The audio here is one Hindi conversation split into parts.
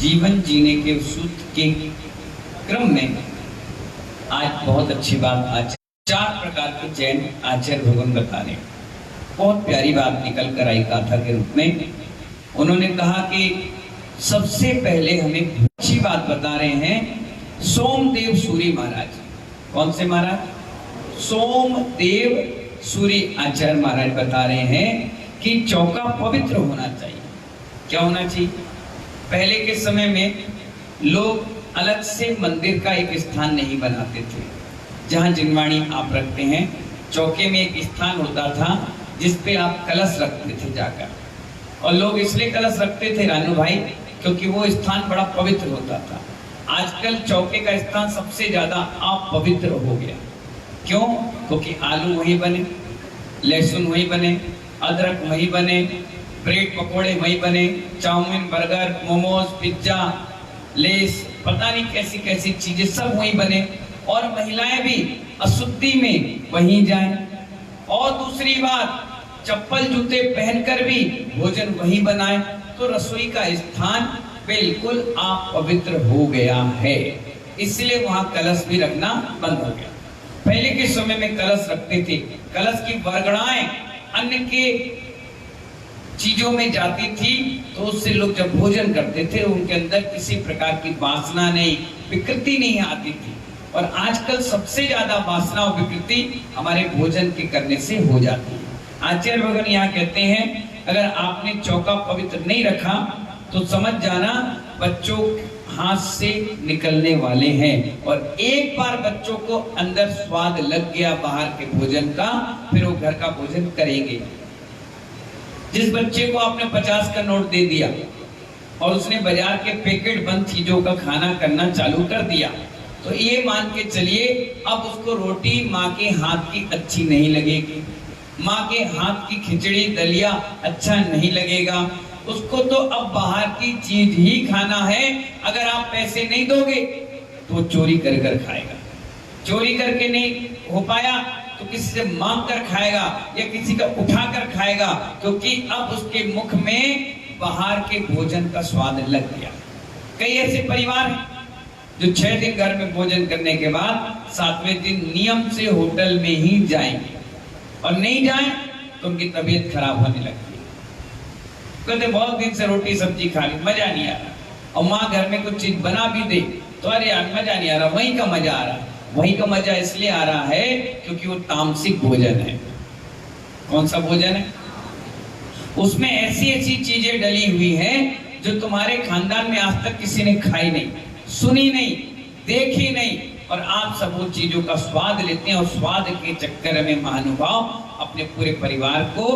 जीवन जीने के सूत्र के क्रम में आज बहुत अच्छी बात, आज 4 प्रकार के जैन आचार्य भगवान बता रहे हैं। बहुत प्यारी बात निकल कर आई गाथा के रूप में। उन्होंने कहा कि सबसे पहले हमें अच्छी बात बता रहे हैं सोमदेव सूरी महाराज। कौन से महाराज? सोमदेव सूरी आचार्य महाराज बता रहे हैं कि चौका पवित्र होना चाहिए। क्या होना चाहिए? पहले के समय में लोग अलग से मंदिर का एक स्थान नहीं बनाते थे। जहां जिनवाणी आप रखते हैं, चौके में एक स्थान होता था जिस पे आप कलश रखते थे जाकर। और लोग इसलिए कलश रखते थे रानू भाई, क्योंकि वो स्थान बड़ा पवित्र होता था। आजकल चौके का स्थान सबसे ज्यादा अपवित्र हो गया। क्यों? क्योंकि आलू वहीं बने, लहसुन वहीं बने, अदरक वहीं बने, ब्रेड पकोड़े वहीं बने, chowmein, burger, momos, pizza, Lays, पता नहीं कैसी कैसी चीजें सब वहीं बने। और महिलाएं भी अशुद्धि में वहीं जाएं। और दूसरी बात, चप्पल जूते पहनकर भी भोजन वहीं बनाए। तो रसोई का स्थान बिल्कुल अपवित्र हो गया है। इसलिए वहां कलश भी रखना बंद हो गया। पहले के समय में कलश रखते थे। कलश की वर्गणाएं अन्य के चीजों में जाती थी, तो उससे लोग जब भोजन करते थे उनके अंदर किसी प्रकार की वासना नहीं, विकृति नहीं आती थी। और आजकल सबसे ज्यादा वासना और विकृति हमारे भोजन के करने से हो जाती है। आचार्य भगवान यहाँ कहते हैं अगर आपने चौका पवित्र नहीं रखा तो समझ जाना बच्चों हाथ से निकलने वाले हैं। और एक बार बच्चों को अंदर स्वाद लग गया बाहर के भोजन का, फिर वो घर का भोजन करेंगे। जिस बच्चे को आपने 50 का नोट दे दिया और उसने बाजार के पैकेट बंद चीजों का खाना करना चालू कर दिया, तो ये मान के चलिए अब उसको रोटी माँ के हाथ की अच्छी नहीं लगेगी, माँ के हाथ की खिचड़ी दलिया अच्छा नहीं लगेगा। उसको तो अब बाहर की चीज ही खाना है। अगर आप पैसे नहीं दोगे तो चोरी कर कर खाएगा। चोरी करके नहीं हो पाया तो किसी से मांग कर खाएगा या किसी का उठा कर खाएगा, क्योंकि अब उसके मुख में बाहर के भोजन का स्वाद लग गया। कई ऐसे परिवार हैं जो 6 दिन घर में भोजन करने के बाद 7वें दिन नियम से होटल में ही जाएंगे, और नहीं जाए तो उनकी तबीयत खराब होने लगती है। कहते बहुत दिन से रोटी सब्जी खा ली, मजा नहीं आ रहा। और माँ घर में कुछ चीज बना भी दे तो अरे यार मजा नहीं आ रहा, वहीं का मजा आ रहा है। वहीं का मजा इसलिए आ रहा है क्योंकि वो तामसिक भोजन है। कौन सा भोजन है? उसमें ऐसी ऐसी चीजें डली हुई हैं जो तुम्हारे खानदान में आज तक किसी ने खाई नहीं, सुनी नहीं, देखी नहीं, और आप सब वो चीजों का स्वाद लेते हैं। और स्वाद के चक्कर में महानुभाव अपने पूरे परिवार को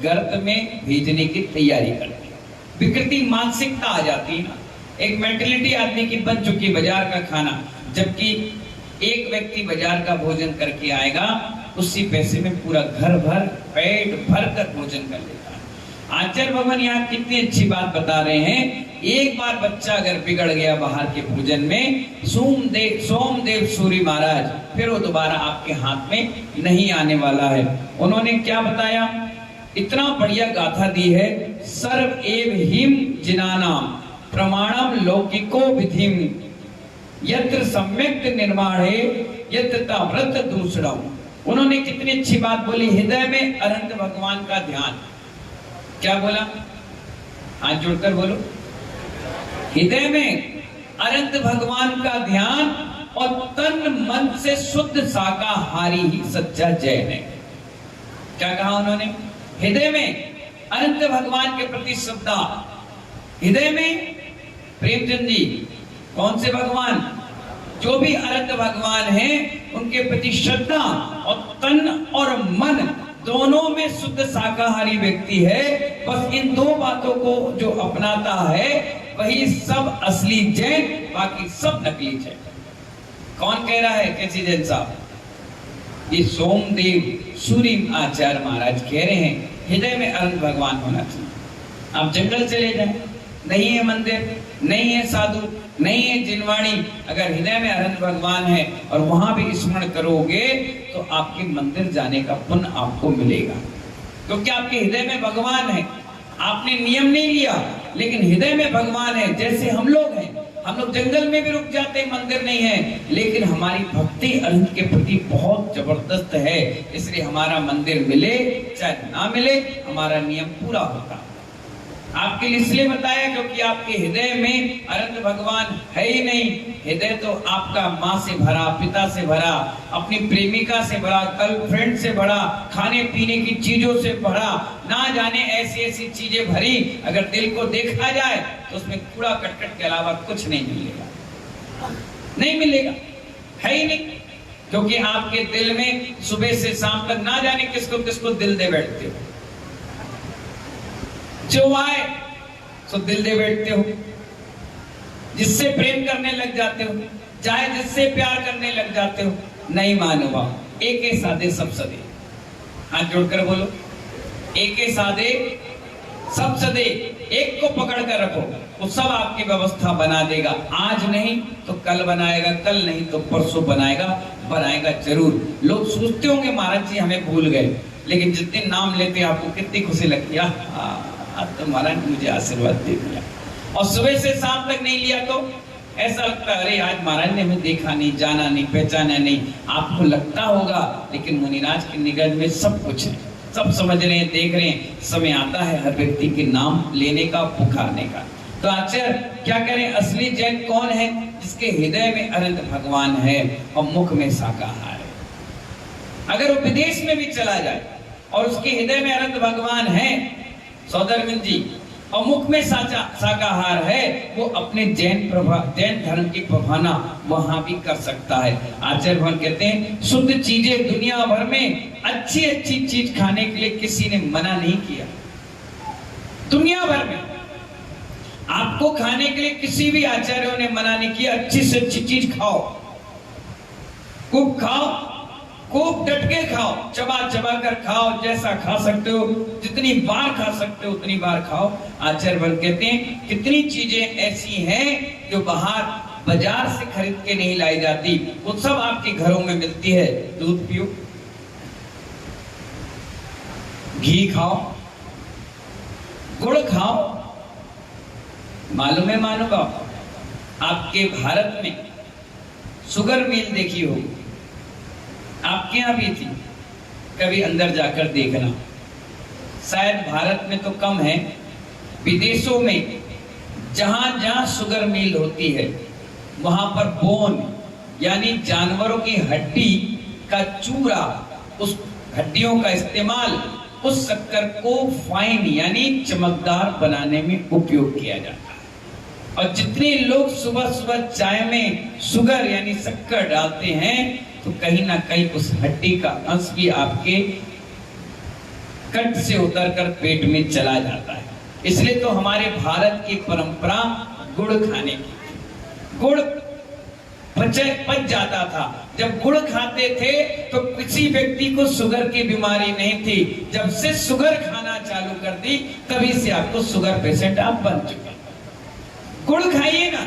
गर्त में भेजने की तैयारी करते हैं। विकृति मानसिकता आ जाती है ना, एक मेंटेलिटी आदमी की बन चुकी है बाजार का खाना। जबकि एक व्यक्ति बाजार का भोजन करके आएगा, उसी पैसे में पूरा घर भर पेट भर कर भोजन कर लेता है। आचार्य भगवान यहाँ कितनी अच्छी बात बता रहे हैं। एक बार बच्चा अगर बिगड़ गया बाहर के भोजन में, सोमदेव सूरी महाराज फिर वो दोबारा आपके हाथ में नहीं आने वाला है। उन्होंने क्या बताया? इतना बढ़िया गाथा दी है। सर्व एव हिम जिनानाम प्रमाणम लौकिको विधिम यत्र सम्यक्त निर्माणे यत्र व्रत दूसरम। उन्होंने कितनी अच्छी बात बोली। हृदय में अनंत भगवान का ध्यान। क्या बोला? हाथ जोड़कर बोलो। हृदय में अनंत भगवान का ध्यान और तन मन से शुद्ध शाकाहारी ही सच्चा जैन है। क्या कहा उन्होंने? हृदय में अनंत भगवान के प्रति श्रद्धा। हृदय में प्रेमचंद जी कौन से भगवान? जो भी अनंत भगवान हैं उनके प्रति श्रद्धा, और तन और मन दोनों में शुद्ध शाकाहारी व्यक्ति है। बस इन 2 बातों को जो अपनाता है वही सब असली जैन, बाकी सब नकली जैन। कौन कह रहा है? कैसी जैन साहब? ये सोमदेव सूरी आचार्य महाराज कह रहे हैं हृदय में अनंत भगवान होना चाहिए। आप जंगल चले जाएं, नहीं है मंदिर, नहीं है साधु, नहीं है जिनवाणी, अगर हृदय में अनंत भगवान है और वहां भी स्मरण करोगे तो आपके मंदिर जाने का पुण्य आपको मिलेगा, क्योंकि आपके हृदय में भगवान है। आपने नियम नहीं लिया, लेकिन हृदय में भगवान है। जैसे हम लोग हैं, हम लोग जंगल में भी रुक जाते हैं, मंदिर नहीं है, लेकिन हमारी भक्ति अनंत के प्रति बहुत जबरदस्त है, इसलिए हमारा मंदिर मिले चाहे ना मिले, हमारा नियम पूरा होता। आपके लिए इसलिए बताया क्योंकि आपके हृदय में अनंत भगवान है ही नहीं। हृदय तो आपका माँ से भरा, पिता से भरा, अपनी प्रेमिका से भरा, गर्लफ्रेंड से भरा, खाने पीने की चीजों से भरा, ना जाने ऐसी ऐसी चीजें भरी। अगर दिल को देखा जाए तो उसमें कूड़ा करकट के अलावा कुछ नहीं मिलेगा, नहीं मिलेगा, है ही नहीं। क्योंकि आपके दिल में सुबह से शाम तक ना जाने किसको किसको दिल दे बैठते हो, जो आए तो दिल दे बैठते हो, जिससे प्रेम करने लग जाते हो, चाहे जिससे प्यार करने लग जाते हो। नहीं मानोगा, एक ही साधे सब सदे, हाथ जोड़कर बोलो, एक ही साधे सब सदे। एक को पकड़ कर रखो, वो सब आपकी व्यवस्था बना देगा। आज नहीं तो कल बनाएगा, कल नहीं तो परसों बनाएगा, बनाएगा जरूर। लोग सोचते होंगे महाराज जी हमें भूल गए, लेकिन जिस दिन नाम लेते हैं आपको कितनी खुशी लगती है, आज तो महाराज ने मुझे आशीर्वाद दे दिया। और सुबह से शाम तक नहीं लिया तो ऐसा लगता है अरे आज महाराज ने हमें देखा नहीं, जाना नहीं, पहचाना नहीं। आपको लगता होगा, लेकिन मुनिराज की निगाह में सब कुछ है, सब समझ रहे हैं, देख रहे हैं। समय आता है हर व्यक्ति के नाम लेने का, पुकारने का। तो आचार्य क्या करें, असली जैन कौन है? जिसके हृदय में अनंत भगवान है और मुख में शाकाहार है। अगर वो विदेश में भी चला जाए और उसके हृदय में अनंत भगवान है सौदरमिन जी, और मुख में शाकाहार है, वो अपने जैन धर्म की प्रभावना वहां भी कर सकता है। आचार्य भगवान कहते हैं शुद्ध चीजें दुनिया भर में, अच्छी अच्छी चीज खाने के लिए किसी ने मना नहीं किया। दुनिया भर में आपको खाने के लिए किसी भी आचार्यों ने मना नहीं किया। अच्छी से अच्छी चीज खाओ, खूब खाओ, खूब डट के खाओ, चबा चबा कर खाओ, जैसा खा सकते हो, जितनी बार खा सकते हो उतनी बार खाओ। आचार्य भगवान कहते हैं कितनी चीजें ऐसी हैं जो बाहर बाजार से खरीद के नहीं लाई जाती, वो सब आपके घरों में मिलती है। दूध पियो, घी खाओ, गुड़ खाओ। मालूम है मानूंगा, आपके भारत में शुगर मिल देखी होगी, आपके यहां भी थी, कभी अंदर जाकर देखना। शायद भारत में तो कम है, विदेशों में जहां जहां शुगर मिल होती है वहां पर बोन यानी जानवरों की हड्डी का चूरा, उस हड्डियों का इस्तेमाल उस शक्कर को फाइन यानी चमकदार बनाने में उपयोग किया जाता है। और जितने लोग सुबह सुबह चाय में शुगर यानी शक्कर डालते हैं तो कहीं ना कहीं उस हड्डी का अंश भी आपके कंठ से उतरकर पेट में चला जाता है। इसलिए तो हमारे भारत की परंपरा गुड़ खाने की, गुड़ पच जाता था। जब गुड़ खाते थे तो किसी व्यक्ति को शुगर की बीमारी नहीं थी। जब से शुगर खाना चालू कर दी तभी से आपको शुगर पेशेंट आप बन चुके। गुड़ खाइए ना,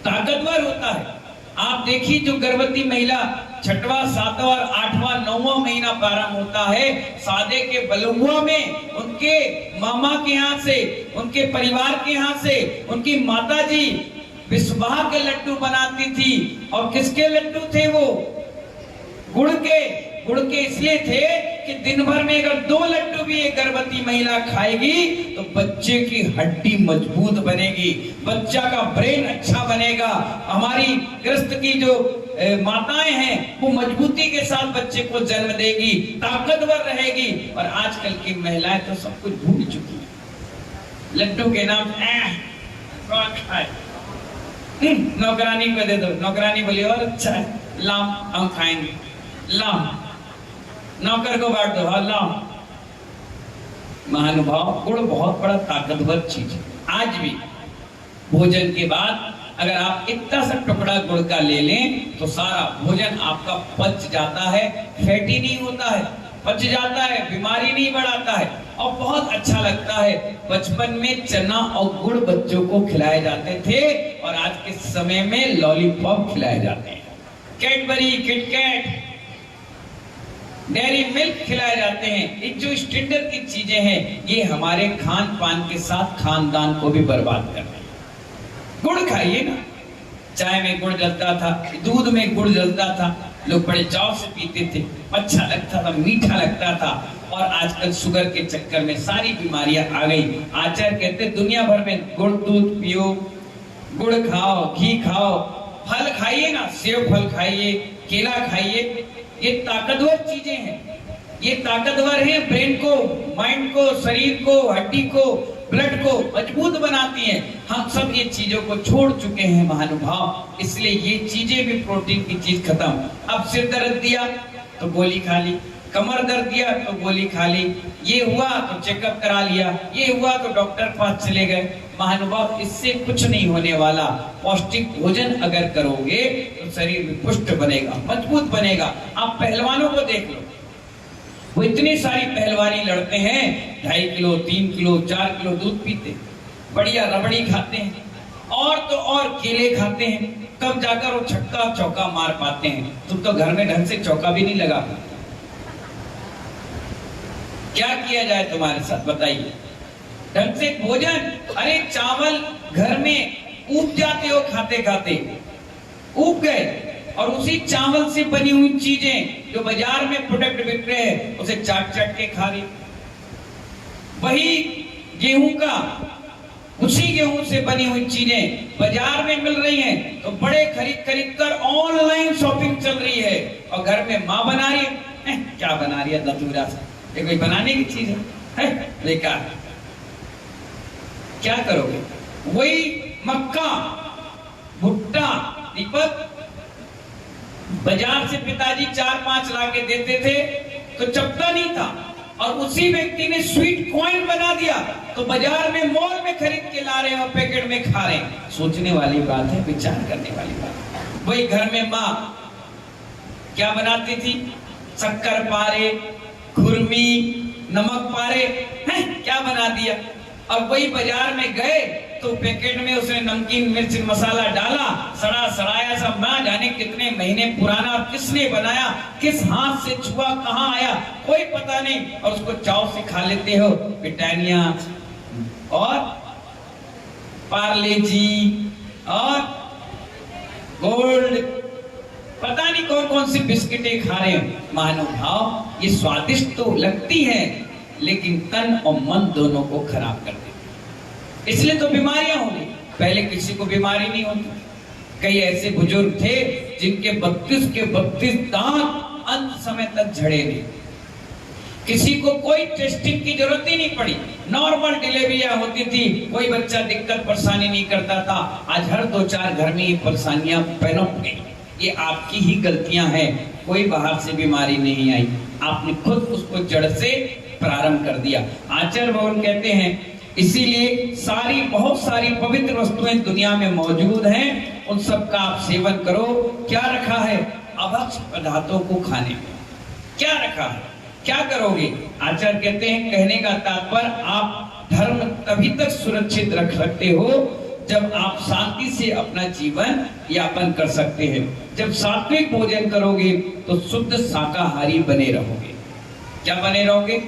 ताकतवर होता है। आप देखिए जो गर्भवती महिला 6वां, 7वां और 8वां, 9वां महीना प्रारंभ होता है, सादे के बलुआ में उनके मामा के यहाँ से, उनके परिवार के यहाँ से उनकी माता जी विषवाह के लड्डू बनाती थी। और किसके लड्डू थे वो? गुड़ के। गुड़ के इसलिए थे कि दिन भर में अगर 2 लड्डू भी एक गर्भवती महिला खाएगी तो बच्चे की हड्डी मजबूत बनेगी, बच्चा का ब्रेन अच्छा बनेगा। हमारी ग्रस्त की जो माताएं हैं वो मजबूती के साथ बच्चे को जन्म देगी, ताकतवर रहेगी। और आजकल की महिलाएं तो सब कुछ भूल चुकी है। लड्डू के नाम कौन खाए? नौकरानी को दे दो, नौकरानी बोली और अच्छा है, लाम हम खाएंगे, लाम नौकर को बांट दो, हाँ लाम। महानुभाव, गुड़ बहुत बड़ा ताकतवर चीज है। आज भी भोजन के बाद अगर आप इतना सा टुकड़ा गुड़ का ले लें तो सारा भोजन आपका पच जाता है, फैटी नहीं होता है, पच जाता है, बीमारी नहीं बढ़ाता है और बहुत अच्छा लगता है। बचपन में चना और गुड़ बच्चों को खिलाए जाते थे और आज के समय में लॉलीपॉप खिलाए जाते हैं, कैडबरी, किटकैट। डेयरी मिल्क खिलाए जाते हैं। ये जो स्टैंडर्ड की चीजें हैं, ये हमारे खान पान के साथ खानदान को भी बर्बाद कर रही है। गुड़ खाइए ना, चाय में गुड़ डलता था, दूध में गुड़ डलता था, लोग बड़े चाव से पीते थे, अच्छा लगता था, मीठा लगता था। और आजकल शुगर के चक्कर में सारी बीमारियां आ गई। आचार्य कहते दुनिया भर में गुड़ दूध पियो, गुड़ खाओ, घी खाओ, फल खाइए ना, सेब फल खाइए, केला खाइए, ये ताकतवर चीजें हैं, ये ताकतवर हैं, ब्रेन को, माइंड को, शरीर को, हड्डी को, ब्लड को मजबूत बनाती हैं। हम सब ये चीजों को छोड़ चुके हैं महानुभाव, इसलिए ये चीजें भी, प्रोटीन की चीज खत्म। अब सिर दर्द दिया तो गोली खा ली, कमर दर्द दिया तो गोली खा ली, ये हुआ तो चेकअप करा लिया, ये हुआ तो डॉक्टर पास चले गए। महानुभाव, इससे कुछ नहीं होने वाला। पौष्टिक भोजन अगर करोगे तो शरीर भी पुष्ट बनेगा, मजबूत बनेगा। आप पहलवानों को देख लो, वो इतनी सारी पहलवानी लड़ते हैं, 2.5 किलो 3 किलो 4 किलो दूध पीते, बढ़िया रबड़ी खाते हैं, और तो और केले खाते हैं, तब जाकर वो छक्का चौका मार पाते हैं। तुम तो घर में ढंग से चौका भी नहीं लगा। क्या किया जाए तुम्हारे साथ, बताइए। ढंग से भोजन, अरे चावल घर में उब जाते हो, खाते खाते उब गए, और उसी चावल से बनी हुई चीजें जो बाजार में प्रोडक्ट बिक रहे हैं, उसे चाट चाट के खा रही। वही गेहूं का, उसी गेहूं से बनी हुई चीजें बाजार में मिल रही हैं, तो बड़े खरीद खरीद कर ऑनलाइन शॉपिंग चल रही है, और घर में माँ बना रही है। क्या बना रही है दतूरा से, ये कोई बनाने की चीज है? बेकार। क्या करोगे? वही मक्का, भुट्टा, दीपक, बाजार से पिताजी 4-5 लाके देते थे तो चपटा नहीं था, और उसी व्यक्ति ने स्वीट कॉइन बना दिया, तो बाजार में, मॉल में खरीद के ला रहे हैं और पैकेट में खा रहे हैं। सोचने वाली बात है, विचार करने वाली बात। वही घर में माँ क्या बनाती थी? शक्कर पारे, खुरमी, नमक पारे, क्या बना दिया। और वही बाजार में गए तो पैकेट में उसने नमकीन मिर्च मसाला डाला, सड़ा सड़ाया सब, ना जाने कितने महीने पुराना, किसने बनाया, किस हाथ से छुआ, कहाँ आया, कोई पता नहीं, और उसको चाव से खा लेते हो। ब्रिटानिया और पार्ले जी और गोल्ड, पता नहीं कौन कौन सी बिस्किटें खा रहे हैं। महानुभाव, ये स्वादिष्ट तो लगती है, लेकिन तन और मन दोनों को खराब कर देती है, इसलिए तो बीमारियां होंगी। पहले किसी को बीमारी नहीं होती। कई ऐसे बुजुर्ग थे जिनके 32 के 32 दांत अंत समय तक झड़े नहीं, किसी को कोई टेस्टिंग की जरूरत ही नहीं पड़ी, नॉर्मल डिलीवरियां होती थी, कोई बच्चा दिक्कत परेशानी नहीं करता था। आज हर 2-4 घर में ये परेशानियां पनप गई। ये आपकी ही गलतियां हैं, कोई बाहर से बीमारी नहीं आई, आपने खुद उसको जड़ से प्रारंभ कर दिया। आचार्य भगवान कहते हैं, इसीलिए बहुत सारी पवित्र वस्तुएं दुनिया में मौजूद हैं, उन सब का आप सेवन करो। क्या रखा है? अभक्ष पदार्थों को खाने में क्या रखा है, क्या करोगे? आचार्य कहते हैं, कहने का तात्पर्य, आप धर्म तभी तक सुरक्षित रख सकते हो जब आप शांति से अपना जीवन यापन कर सकते हैं। जब सात्विक भोजन करोगे तो शुद्ध शाकाहारी बने रहोगे। क्या बने रहोगे?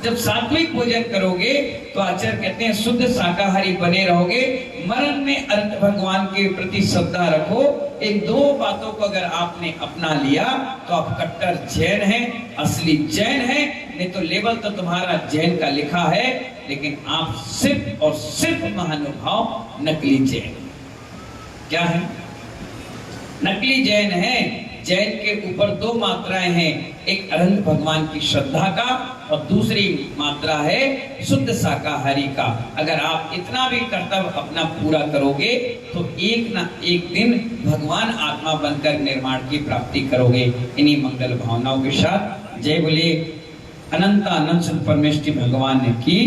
जब सात्विक भोजन करोगे तो आचार्य कहते हैं शुद्ध शाकाहारी बने रहोगे। मरण में अंत भगवान के प्रति श्रद्धा रखो। एक 2 बातों को अगर आपने अपना लिया तो आप कट्टर जैन हैं, असली जैन हैं। नहीं तो लेवल तो तुम्हारा जैन का लिखा है, लेकिन आप सिर्फ और सिर्फ महानुभाव नकली जैन। क्या है? नकली जैन है। जैन के ऊपर 2 मात्राएं हैं, एक अनंत भगवान की श्रद्धा का और दूसरी मात्रा है शुद्ध शाकाहारी का। अगर आप इतना भी कर्तव्य अपना पूरा करोगे तो एक ना एक दिन भगवान आत्मा बनकर निर्माण की प्राप्ति करोगे। इन्हीं मंगल भावनाओं के साथ जय बोले अनंत अनंत परमेश्वर भगवान की